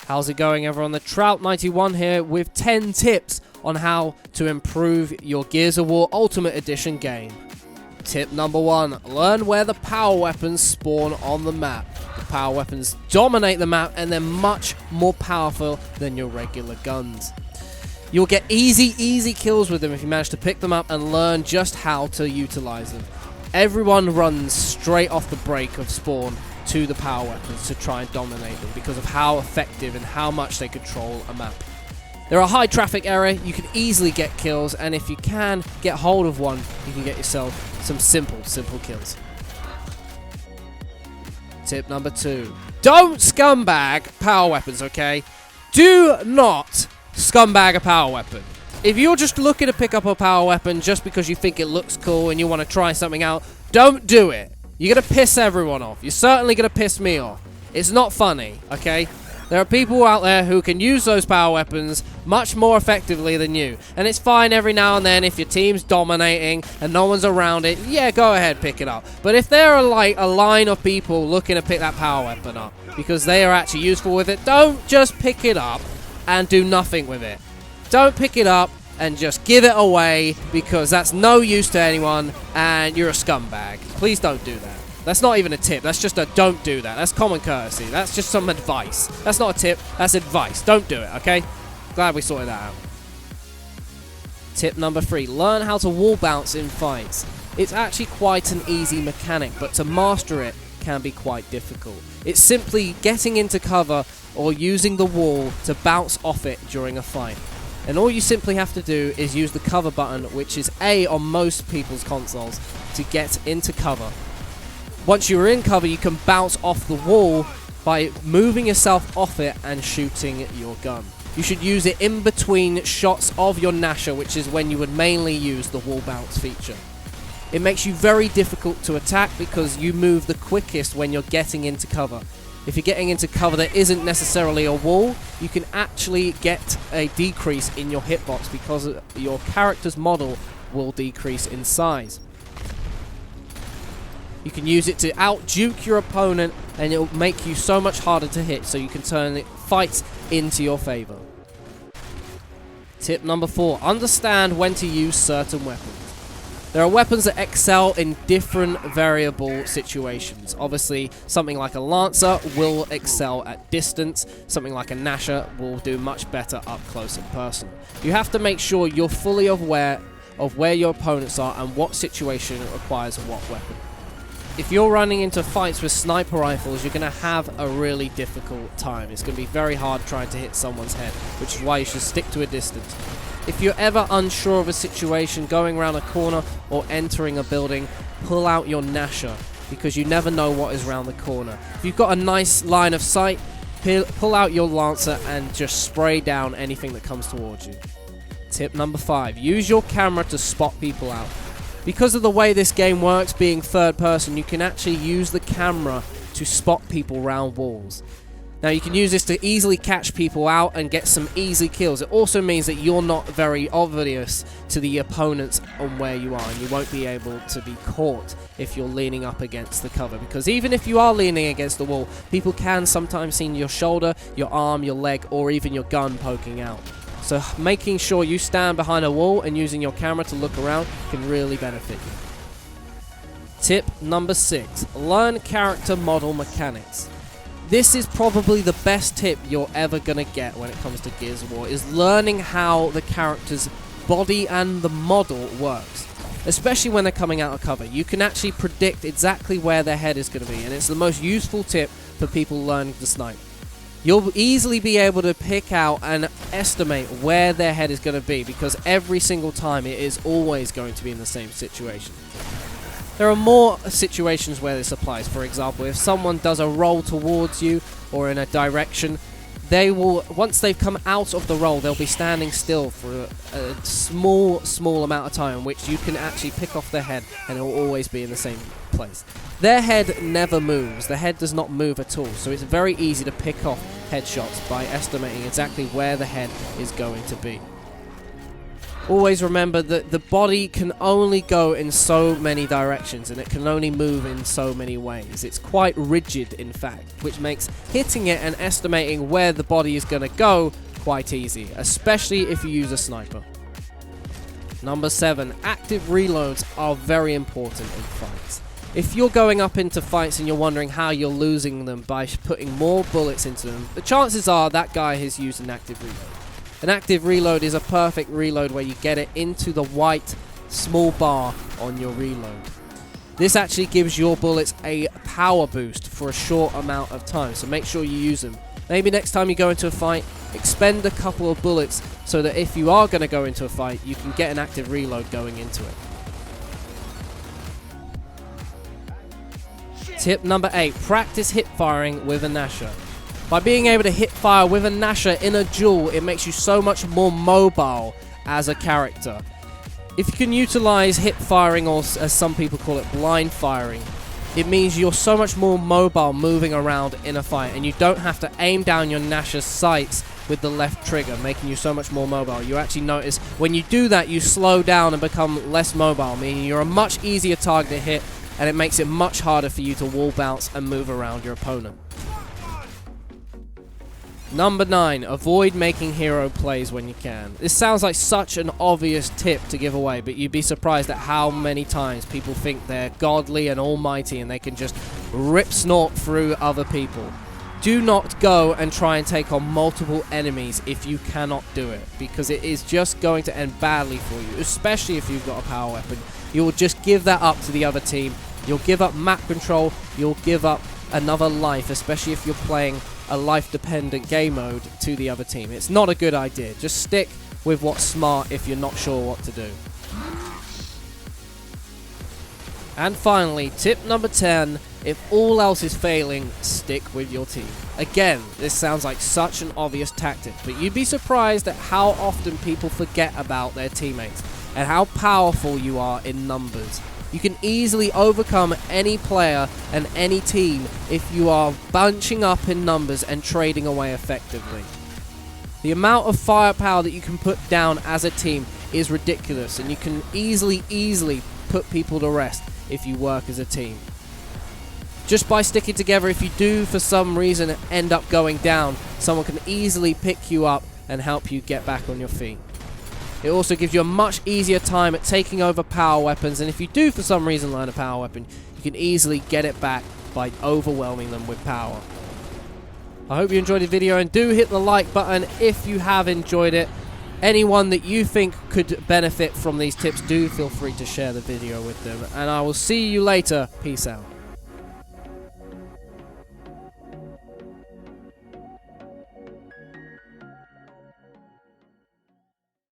How's it going, everyone? The Trout91 here with 10 tips on how to improve your Gears of War Ultimate Edition game. Tip number 1, learn where the power weapons spawn on the map. The power weapons dominate the map and they're much more powerful than your regular guns. You'll get easy kills with them if you manage to pick them up and learn just how to utilize them. Everyone runs straight off the break of spawn to the power weapons to try and dominate them because of how effective and how much they control a map. They're a high traffic area, you can easily get kills, and if you can get hold of one, you can get yourself some simple kills. Tip number 2. Don't scumbag power weapons, okay? Do not scumbag a power weapon. If you're just looking to pick up a power weapon just because you think it looks cool and you want to try something out, don't do it. You're going to piss everyone off. You're certainly going to piss me off. It's not funny, okay? There are people out there who can use those power weapons much more effectively than you. And it's fine every now and then if your team's dominating and no one's around it. Yeah, go ahead, pick it up. But if there are like a line of people looking to pick that power weapon up because they are actually useful with it, don't just pick it up and do nothing with it. Don't pick it up and just give it away because that's no use to anyone and you're a scumbag. Please don't do that. That's not even a tip. That's just a don't do that. That's common courtesy. That's just some advice. That's not a tip. That's advice. Don't do it, okay? Glad we sorted that out. Tip number 3. Learn how to wall bounce in fights. It's actually quite an easy mechanic, but to master it can be quite difficult. It's simply getting into cover or using the wall to bounce off it during a fight. And all you simply have to do is use the cover button, which is A on most people's consoles, to get into cover. Once you're in cover, you can bounce off the wall by moving yourself off it and shooting your gun. You should use it in between shots of your Nasher, which is when you would mainly use the wall bounce feature. It makes you very difficult to attack because you move the quickest when you're getting into cover. If you're getting into cover that isn't necessarily a wall, you can actually get a decrease in your hitbox because your character's model will decrease in size. You can use it to out-juke your opponent and it'll make you so much harder to hit, so you can turn fights into your favor. Tip number 4. Understand when to use certain weapons. There are weapons that excel in different variable situations. Obviously, something like a Lancer will excel at distance. Something like a Nasher will do much better up close and personal. You have to make sure you're fully aware of where your opponents are and what situation requires what weapon. If you're running into fights with sniper rifles, you're going to have a really difficult time. It's going to be very hard trying to hit someone's head, which is why you should stick to a distance. If you're ever unsure of a situation, going around a corner or entering a building, pull out your Nasher because you never know what is around the corner. If you've got a nice line of sight, pull out your Lancer and just spray down anything that comes towards you. Tip number 5. Use your camera to spot people out. Because of the way this game works, being third person, you can actually use the camera to spot people around walls. Now you can use this to easily catch people out and get some easy kills. It also means that you're not very obvious to the opponents on where you are, and you won't be able to be caught if you're leaning up against the cover. Because even if you are leaning against the wall, people can sometimes see your shoulder, your arm, your leg, or even your gun poking out. So making sure you stand behind a wall and using your camera to look around can really benefit you. Tip number 6. Learn character model mechanics. This is probably the best tip you're ever going to get when it comes to Gears of War, is learning how the character's body and the model works. Especially when they're coming out of cover. You can actually predict exactly where their head is going to be, and it's the most useful tip for people learning to snipe. You'll easily be able to pick out and estimate where their head is going to be because every single time it is always going to be in the same situation. There are more situations where this applies. For example, if someone does a roll towards you or in a direction, they will, once they've come out of the roll, they'll be standing still for a small amount of time, which you can actually pick off their head and it will always be in the same place. Their head never moves. The head does not move at all, so it's very easy to pick off headshots by estimating exactly where the head is going to be. always remember that the body can only go in so many directions and it can only move in so many ways. It's quite rigid, in fact, which makes hitting it and estimating where the body is going to go quite easy, especially if you use a sniper. Number 7, active reloads are very important in fights. If you're going up into fights and you're wondering how you're losing them by putting more bullets into them, the chances are that guy has used an active reload. An active reload is a perfect reload where you get it into the white small bar on your reload. This actually gives your bullets a power boost for a short amount of time, so make sure you use them. Maybe next time you go into a fight, expend a couple of bullets so that if you are going to go into a fight, you can get an active reload going into it. Tip number 8, practice hip firing with a Nasher. By being able to hip fire with a Nasher in a duel, it makes you so much more mobile as a character. If you can utilize hip firing, or as some people call it, blind firing, it means you're so much more mobile moving around in a fight, and you don't have to aim down your Nasher's sights with the left trigger, making you so much more mobile. You actually notice when you do that, you slow down and become less mobile, meaning you're a much easier target to hit, and it makes it much harder for you to wall bounce and move around your opponent. Number 9, avoid making hero plays when you can. This sounds like such an obvious tip to give away, but you'd be surprised at how many times people think they're godly and almighty and they can just rip snort through other people. Do not go and try and take on multiple enemies if you cannot do it, because it is just going to end badly for you, especially if you've got a power weapon. You will just give that up to the other team. You'll give up map control, you'll give up another life, especially if you're playing a life-dependent game mode to the other team. It's not a good idea. Just stick with what's smart if you're not sure what to do. And finally, tip number 10, if all else is failing, stick with your team. Again, this sounds like such an obvious tactic, but you'd be surprised at how often people forget about their teammates and how powerful you are in numbers. You can easily overcome any player and any team if you are bunching up in numbers and trading away effectively. The amount of firepower that you can put down as a team is ridiculous, and you can easily put people to rest if you work as a team. Just by sticking together, if you do for some reason end up going down, someone can easily pick you up and help you get back on your feet. It also gives you a much easier time at taking over power weapons, and if you do for some reason learn a power weapon, you can easily get it back by overwhelming them with power. I hope you enjoyed the video, and do hit the like button if you have enjoyed it. Anyone that you think could benefit from these tips, do feel free to share the video with them, and I will see you later. Peace out.